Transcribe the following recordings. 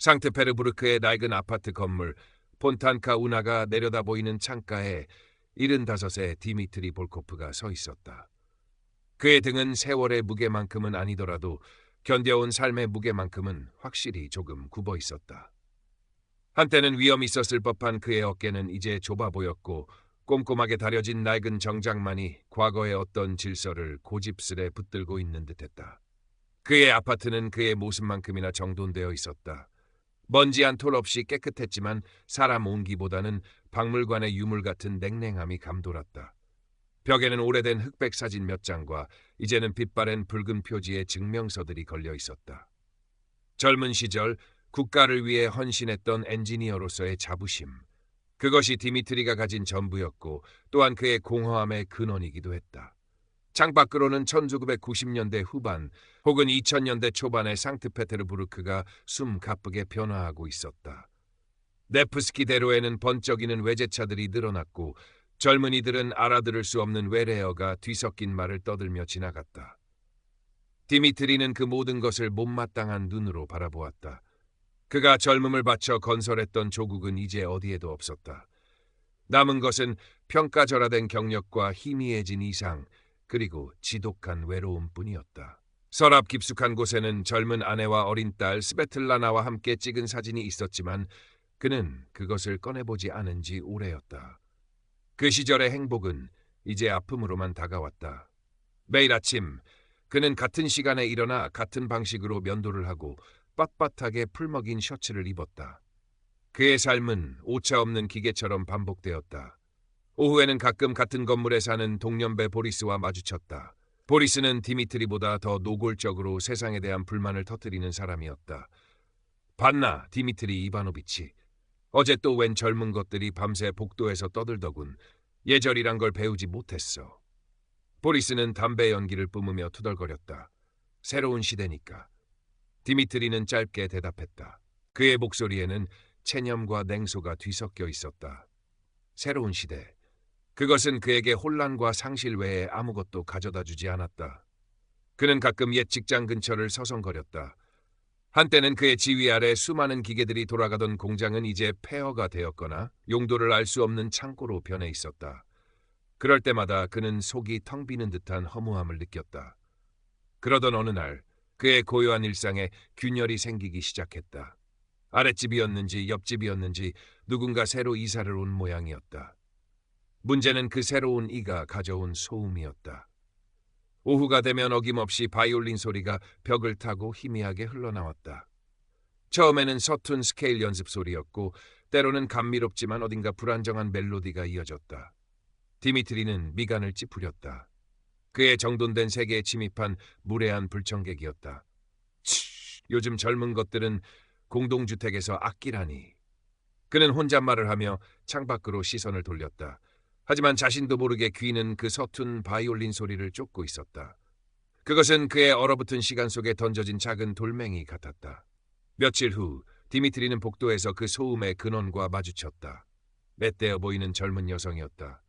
상트페르부르크의 낡은 아파트 건물 폰탄카 운하가 내려다 보이는 창가에 75의 디미트리 볼코프가 서 있었다. 그의 등은 세월의 무게만큼은 아니더라도 견뎌온 삶의 무게만큼은 확실히 조금 굽어 있었다. 한때는 위험이 있었을 법한 그의 어깨는 이제 좁아 보였고 꼼꼼하게 다려진 낡은 정장만이 과거의 어떤 질서를 고집스레 붙들고 있는 듯했다. 그의 아파트는 그의 모습만큼이나 정돈되어 있었다. 먼지 한 톨 없이 깨끗했지만 사람 온기보다는 박물관의 유물 같은 냉랭함이 감돌았다. 벽에는 오래된 흑백 사진 몇 장과 이제는 빛바랜 붉은 표지의 증명서들이 걸려 있었다. 젊은 시절 국가를 위해 헌신했던 엔지니어로서의 자부심, 그것이 디미트리가 가진 전부였고 또한 그의 공허함의 근원이기도 했다. 창밖으로는 1990년대 후반 혹은 2000년대 초반의 상트페테르부르크가 숨가쁘게 변화하고 있었다. 네프스키 대로에는 번쩍이는 외제차들이 늘어났고 젊은이들은 알아들을 수 없는 외래어가 뒤섞인 말을 떠들며 지나갔다. 디미트리는 그 모든 것을 못마땅한 눈으로 바라보았다. 그가 젊음을 바쳐 건설했던 조국은 이제 어디에도 없었다. 남은 것은 평가절하된 경력과 희미해진 이상, 그리고 지독한 외로움뿐이었다. 서랍 깊숙한 곳에는 젊은 아내와 어린 딸 스베틀라나와 함께 찍은 사진이 있었지만 그는 그것을 꺼내보지 않은 지 오래였다. 그 시절의 행복은 이제 아픔으로만 다가왔다. 매일 아침 그는 같은 시간에 일어나 같은 방식으로 면도를 하고 빳빳하게 풀먹인 셔츠를 입었다. 그의 삶은 오차 없는 기계처럼 반복되었다. 오후에는 가끔 같은 건물에 사는 동년배 보리스와 마주쳤다. 보리스는 디미트리보다 더 노골적으로 세상에 대한 불만을 터뜨리는 사람이었다. 봤나, 디미트리 이바노비치. 어제 또 웬 젊은 것들이 밤새 복도에서 떠들더군. 예절이란 걸 배우지 못했어. 보리스는 담배 연기를 뿜으며 투덜거렸다. 새로운 시대니까. 디미트리는 짧게 대답했다. 그의 목소리에는 체념과 냉소가 뒤섞여 있었다. 새로운 시대. 그것은 그에게 혼란과 상실 외에 아무것도 가져다 주지 않았다. 그는 가끔 옛 직장 근처를 서성거렸다. 한때는 그의 지휘 아래 수많은 기계들이 돌아가던 공장은 이제 폐허가 되었거나 용도를 알 수 없는 창고로 변해 있었다. 그럴 때마다 그는 속이 텅 비는 듯한 허무함을 느꼈다. 그러던 어느 날 그의 고요한 일상에 균열이 생기기 시작했다. 아랫집이었는지 옆집이었는지 누군가 새로 이사를 온 모양이었다. 문제는 그 새로운 이가 가져온 소음이었다. 오후가 되면 어김없이 바이올린 소리가 벽을 타고 희미하게 흘러나왔다. 처음에는 서툰 스케일 연습 소리였고 때로는 감미롭지만 어딘가 불안정한 멜로디가 이어졌다. 디미트리는 미간을 찌푸렸다. 그의 정돈된 세계에 침입한 무례한 불청객이었다. 요즘 젊은 것들은 공동주택에서 악기라니. 그는 혼잣말을 하며 창밖으로 시선을 돌렸다. 하지만 자신도 모르게 귀는 그 서툰 바이올린 소리를 쫓고 있었다. 그것은 그의 얼어붙은 시간 속에 던져진 작은 돌멩이 같았다. 며칠 후 디미트리는 복도에서 그 소음의 근원과 마주쳤다. 맷대어 보이는 젊은 여성이었다.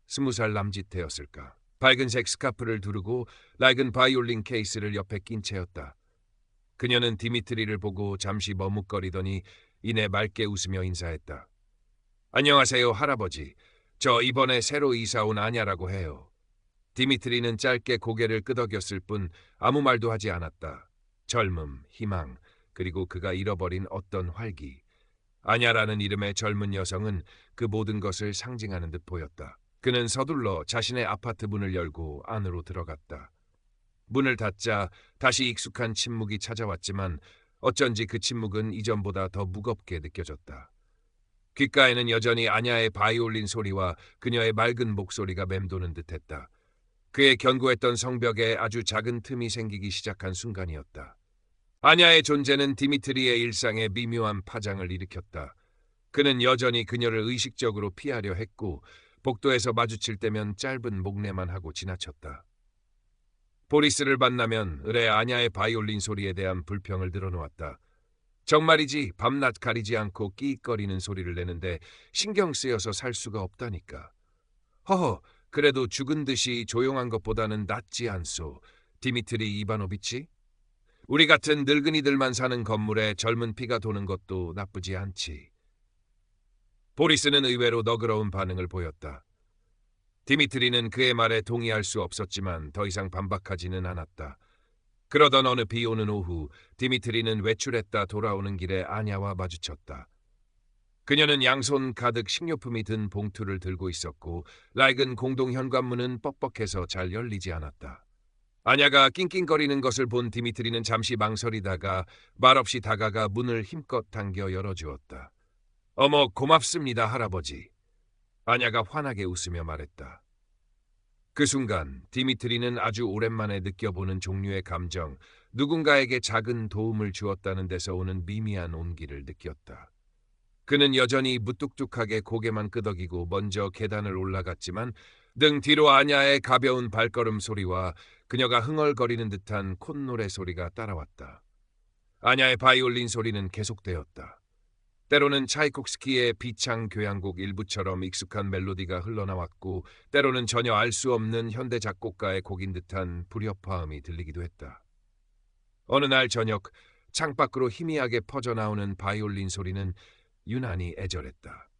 20살 남짓되었을까. 밝은색 스카프를 두르고 낡은 바이올린 케이스를 옆에 낀 채였다. 그녀는 디미트리를 보고 잠시 머뭇거리더니 이내 맑게 웃으며 인사했다. 안녕하세요, 할아버지. 저 이번에 새로 이사 온 아냐라고 해요. 디미트리는 짧게 고개를 끄덕였을 뿐 아무 말도 하지 않았다. 젊음, 희망, 그리고 그가 잃어버린 어떤 활기. 아냐라는 이름의 젊은 여성은 그 모든 것을 상징하는 듯 보였다. 그는 서둘러 자신의 아파트 문을 열고 안으로 들어갔다. 문을 닫자 다시 익숙한 침묵이 찾아왔지만 어쩐지 그 침묵은 이전보다 더 무겁게 느껴졌다. 귓가에는 여전히 아냐의 바이올린 소리와 그녀의 맑은 목소리가 맴도는 듯했다. 그의 견고했던 성벽에 아주 작은 틈이 생기기 시작한 순간이었다. 아냐의 존재는 디미트리의 일상에 미묘한 파장을 일으켰다. 그는 여전히 그녀를 의식적으로 피하려 했고 복도에서 마주칠 때면 짧은 목례만 하고 지나쳤다. 보리스를 만나면 을의 아냐의 바이올린 소리에 대한 불평을 늘어놓았다. 정말이지 밤낮 가리지 않고 끼익거리는 소리를 내는데 신경 쓰여서 살 수가 없다니까. 허허, 그래도 죽은 듯이 조용한 것보다는 낫지 않소, 디미트리 이바노비치? 우리 같은 늙은이들만 사는 건물에 젊은 피가 도는 것도 나쁘지 않지. 보리스는 의외로 너그러운 반응을 보였다. 디미트리는 그의 말에 동의할 수 없었지만 더 이상 반박하지는 않았다. 그러던 어느 비 오는 오후, 디미트리는 외출했다 돌아오는 길에 아냐와 마주쳤다. 그녀는 양손 가득 식료품이 든 봉투를 들고 있었고 낡은 공동 현관문은 뻑뻑해서 잘 열리지 않았다. 아냐가 낑낑거리는 것을 본 디미트리는 잠시 망설이다가 말없이 다가가 문을 힘껏 당겨 열어주었다. 어머, 고맙습니다, 할아버지. 아냐가 환하게 웃으며 말했다. 그 순간 디미트리는 아주 오랜만에 느껴보는 종류의 감정, 누군가에게 작은 도움을 주었다는 데서 오는 미미한 온기를 느꼈다. 그는 여전히 무뚝뚝하게 고개만 끄덕이고 먼저 계단을 올라갔지만 등 뒤로 아냐의 가벼운 발걸음 소리와 그녀가 흥얼거리는 듯한 콧노래 소리가 따라왔다. 아냐의 바이올린 소리는 계속되었다. 때로는 차이콥스키의 비창 교향곡 일부처럼 익숙한 멜로디가 흘러나왔고 때로는 전혀 알 수 없는 현대 작곡가의 곡인 듯한 불협화음이 들리기도 했다. 어느 날 저녁 창밖으로 희미하게 퍼져나오는 바이올린 소리는 유난히 애절했다.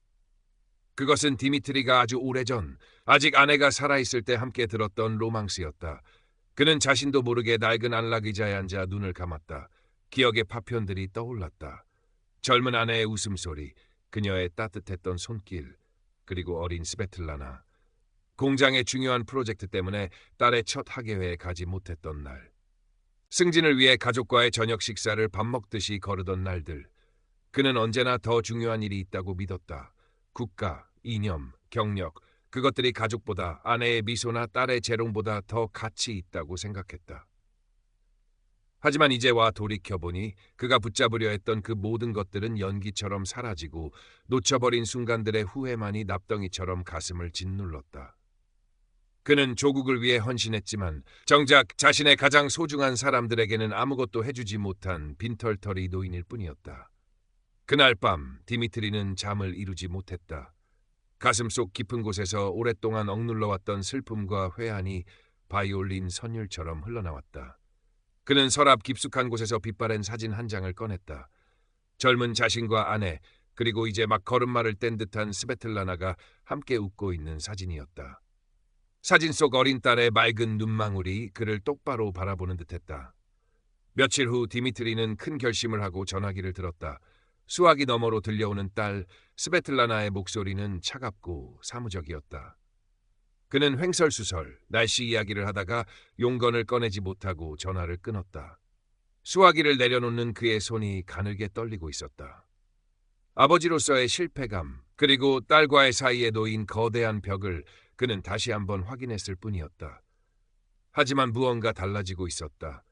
그것은 디미트리가 아주 오래전 아직 아내가 살아있을 때 함께 들었던 로망스였다. 그는 자신도 모르게 낡은 안락 의자에 앉아 눈을 감았다. 기억의 파편들이 떠올랐다. 젊은 아내의 웃음소리, 그녀의 따뜻했던 손길, 그리고 어린 스베틀라나. 공장의 중요한 프로젝트 때문에 딸의 첫 학예회에 가지 못했던 날. 승진을 위해 가족과의 저녁 식사를 밥 먹듯이 거르던 날들. 그는 언제나 더 중요한 일이 있다고 믿었다. 국가, 이념, 경력, 그것들이 가족보다 아내의 미소나 딸의 재롱보다 더 가치 있다고 생각했다. 하지만 이제와 돌이켜보니 그가 붙잡으려 했던 그 모든 것들은 연기처럼 사라지고 놓쳐버린 순간들의 후회만이 납덩이처럼 가슴을 짓눌렀다. 그는 조국을 위해 헌신했지만 정작 자신의 가장 소중한 사람들에게는 아무것도 해주지 못한 빈털터리 노인일 뿐이었다. 그날 밤 디미트리는 잠을 이루지 못했다. 가슴속 깊은 곳에서 오랫동안 억눌러왔던 슬픔과 회한이 바이올린 선율처럼 흘러나왔다. 그는 서랍 깊숙한 곳에서 빛바랜 사진 한 장을 꺼냈다. 젊은 자신과 아내, 그리고 이제 막 걸음마를 뗀 듯한 스베틀라나가 함께 웃고 있는 사진이었다. 사진 속 어린 딸의 맑은 눈망울이 그를 똑바로 바라보는 듯했다. 며칠 후 디미트리는 큰 결심을 하고 전화기를 들었다. 수화기 너머로 들려오는 딸 스베틀라나의 목소리는 차갑고 사무적이었다. 그는 횡설수설 날씨 이야기를 하다가 용건을 꺼내지 못하고 전화를 끊었다. 수화기를 내려놓는 그의 손이 가늘게 떨리고 있었다. 아버지로서의 실패감, 그리고 딸과의 사이에 놓인 거대한 벽을 그는 다시 한번 확인했을 뿐이었다. 하지만 무언가 달라지고 있었다.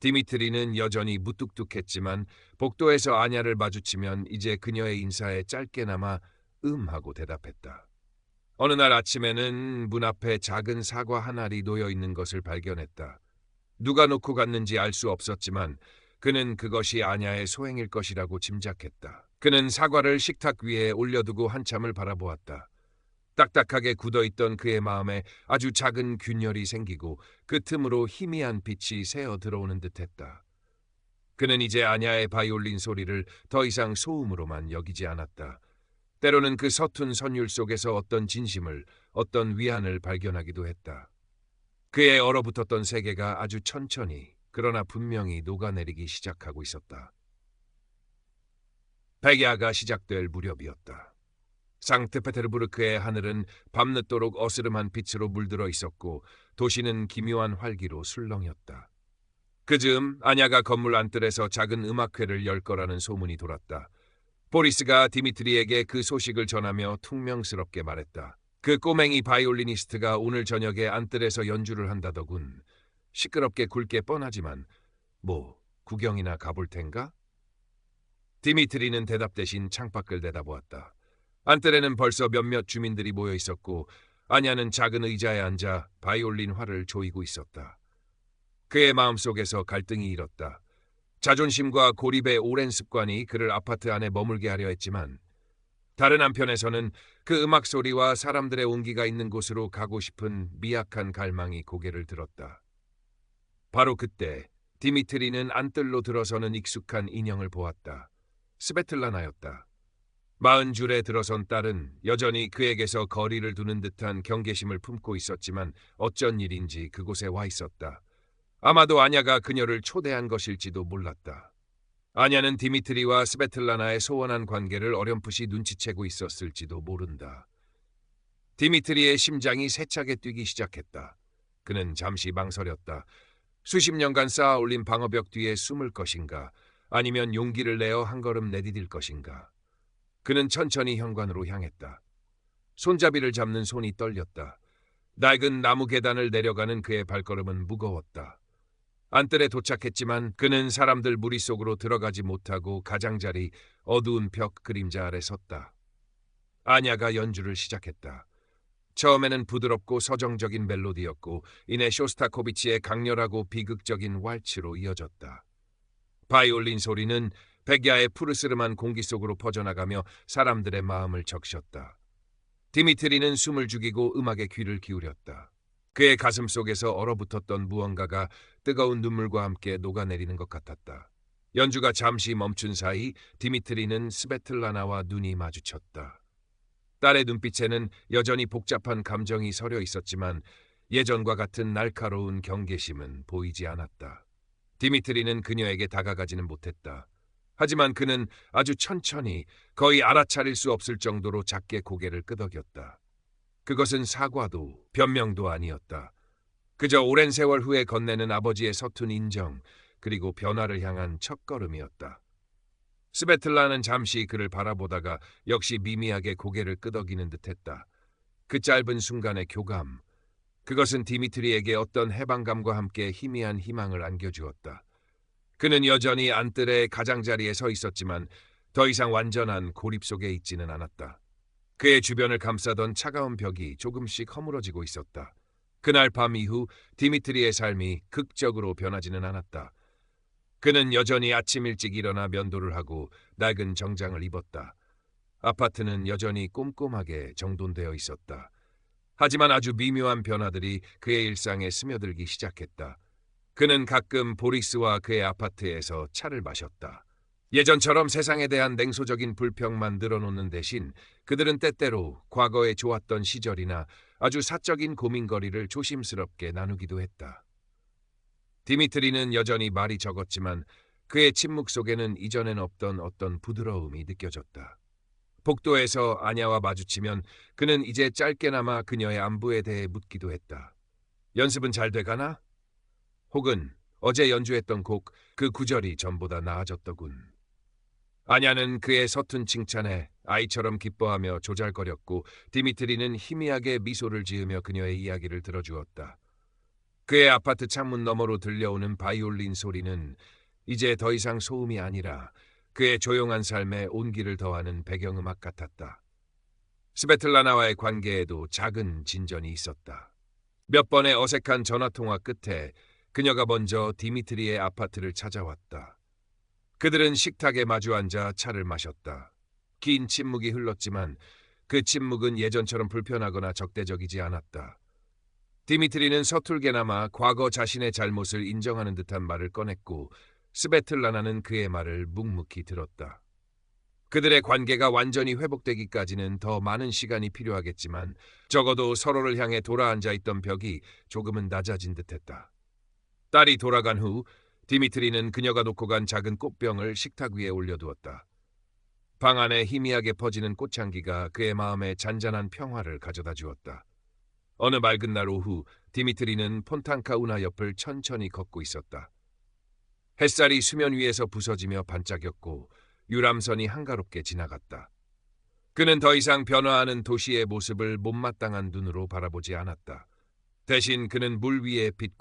디미트리는 여전히 무뚝뚝했지만 복도에서 아냐를 마주치면 이제 그녀의 인사에 짧게나마 하고 대답했다. 어느 날 아침에는 문 앞에 작은 사과 한 알이 놓여 있는 것을 발견했다. 누가 놓고 갔는지 알 수 없었지만 그는 그것이 아냐의 소행일 것이라고 짐작했다. 그는 사과를 식탁 위에 올려두고 한참을 바라보았다. 딱딱하게 굳어있던 그의 마음에 아주 작은 균열이 생기고 그 틈으로 희미한 빛이 새어 들어오는 듯했다. 그는 이제 아냐의 바이올린 소리를 더 이상 소음으로만 여기지 않았다. 때로는 그 서툰 선율 속에서 어떤 진심을, 어떤 위안을 발견하기도 했다. 그의 얼어붙었던 세계가 아주 천천히, 그러나 분명히 녹아내리기 시작하고 있었다. 백야가 시작될 무렵이었다. 상트페테르부르크의 하늘은 밤늦도록 어스름한 빛으로 물들어 있었고 도시는 기묘한 활기로 술렁였다. 그 즈음 아냐가 건물 안뜰에서 작은 음악회를 열 거라는 소문이 돌았다. 보리스가 디미트리에게 그 소식을 전하며 퉁명스럽게 말했다. 그 꼬맹이 바이올리니스트가 오늘 저녁에 안뜰에서 연주를 한다더군. 시끄럽게 굴게 뻔하지만 뭐 구경이나 가볼 텐가? 디미트리는 대답 대신 창밖을 내다보았다. 안뜰에는 벌써 몇몇 주민들이 모여 있었고 아냐는 작은 의자에 앉아 바이올린 활을 조이고 있었다. 그의 마음속에서 갈등이 일었다. 자존심과 고립의 오랜 습관이 그를 아파트 안에 머물게 하려 했지만 다른 한편에서는 그 음악 소리와 사람들의 온기가 있는 곳으로 가고 싶은 미약한 갈망이 고개를 들었다. 바로 그때 디미트리는 안뜰로 들어서는 익숙한 인형을 보았다. 스베틀라나였다. 40줄에 들어선 딸은 여전히 그에게서 거리를 두는 듯한 경계심을 품고 있었지만 어쩐 일인지 그곳에 와 있었다. 아마도 아냐가 그녀를 초대한 것일지도 몰랐다. 아냐는 디미트리와 스베틀라나의 소원한 관계를 어렴풋이 눈치채고 있었을지도 모른다. 디미트리의 심장이 세차게 뛰기 시작했다. 그는 잠시 망설였다. 수십 년간 쌓아 올린 방어벽 뒤에 숨을 것인가, 아니면 용기를 내어 한 걸음 내디딜 것인가. 그는 천천히 현관으로 향했다. 손잡이를 잡는 손이 떨렸다. 낡은 나무 계단을 내려가는 그의 발걸음은 무거웠다. 안뜰에 도착했지만 그는 사람들 무리 속으로 들어가지 못하고 가장자리 어두운 벽 그림자 아래 섰다. 아냐가 연주를 시작했다. 처음에는 부드럽고 서정적인 멜로디였고 이내 쇼스타코비치의 강렬하고 비극적인 왈츠로 이어졌다. 바이올린 소리는 백야의 푸르스름한 공기 속으로 퍼져나가며 사람들의 마음을 적셨다. 디미트리는 숨을 죽이고 음악에 귀를 기울였다. 그의 가슴 속에서 얼어붙었던 무언가가 뜨거운 눈물과 함께 녹아내리는 것 같았다. 연주가 잠시 멈춘 사이 디미트리는 스베틀라나와 눈이 마주쳤다. 딸의 눈빛에는 여전히 복잡한 감정이 서려 있었지만 예전과 같은 날카로운 경계심은 보이지 않았다. 디미트리는 그녀에게 다가가지는 못했다. 하지만 그는 아주 천천히, 거의 알아차릴 수 없을 정도로 작게 고개를 끄덕였다. 그것은 사과도 변명도 아니었다. 그저 오랜 세월 후에 건네는 아버지의 서툰 인정, 그리고 변화를 향한 첫걸음이었다. 스베틀라는 잠시 그를 바라보다가 역시 미미하게 고개를 끄덕이는 듯했다. 그 짧은 순간의 교감, 그것은 디미트리에게 어떤 해방감과 함께 희미한 희망을 안겨주었다. 그는 여전히 안뜰의 가장자리에 서 있었지만 더 이상 완전한 고립 속에 있지는 않았다. 그의 주변을 감싸던 차가운 벽이 조금씩 허물어지고 있었다. 그날 밤 이후 디미트리의 삶이 극적으로 변하지는 않았다. 그는 여전히 아침 일찍 일어나 면도를 하고 낡은 정장을 입었다. 아파트는 여전히 꼼꼼하게 정돈되어 있었다. 하지만 아주 미묘한 변화들이 그의 일상에 스며들기 시작했다. 그는 가끔 보리스와 그의 아파트에서 차를 마셨다. 예전처럼 세상에 대한 냉소적인 불평만 늘어놓는 대신 그들은 때때로 과거에 좋았던 시절이나 아주 사적인 고민거리를 조심스럽게 나누기도 했다. 디미트리는 여전히 말이 적었지만 그의 침묵 속에는 이전엔 없던 어떤 부드러움이 느껴졌다. 복도에서 아냐와 마주치면 그는 이제 짧게나마 그녀의 안부에 대해 묻기도 했다. 연습은 잘 돼가나? 혹은 어제 연주했던 곡 그 구절이 전보다 나아졌더군. 아냐는 그의 서툰 칭찬에 아이처럼 기뻐하며 조잘거렸고 디미트리는 희미하게 미소를 지으며 그녀의 이야기를 들어주었다. 그의 아파트 창문 너머로 들려오는 바이올린 소리는 이제 더 이상 소음이 아니라 그의 조용한 삶에 온기를 더하는 배경음악 같았다. 스베틀라나와의 관계에도 작은 진전이 있었다. 몇 번의 어색한 전화통화 끝에 그녀가 먼저 디미트리의 아파트를 찾아왔다. 그들은 식탁에 마주 앉아 차를 마셨다. 긴 침묵이 흘렀지만 그 침묵은 예전처럼 불편하거나 적대적이지 않았다. 디미트리는 서툴게나마 과거 자신의 잘못을 인정하는 듯한 말을 꺼냈고 스베틀라나는 그의 말을 묵묵히 들었다. 그들의 관계가 완전히 회복되기까지는 더 많은 시간이 필요하겠지만 적어도 서로를 향해 돌아앉아 있던 벽이 조금은 낮아진 듯했다. 딸이 돌아간 후 디미트리는 그녀가 놓고 간 작은 꽃병을 식탁 위에 올려두었다. 방 안에 희미하게 퍼지는 꽃향기가 그의 마음에 잔잔한 평화를 가져다 주었다. 어느 맑은 날 오후 디미트리는 폰탄카 운하 옆을 천천히 걷고 있었다. 햇살이 수면 위에서 부서지며 반짝였고 유람선이 한가롭게 지나갔다. 그는 더 이상 변화하는 도시의 모습을 못마땅한 눈으로 바라보지 않았다. 대신 그는 물 위의 빛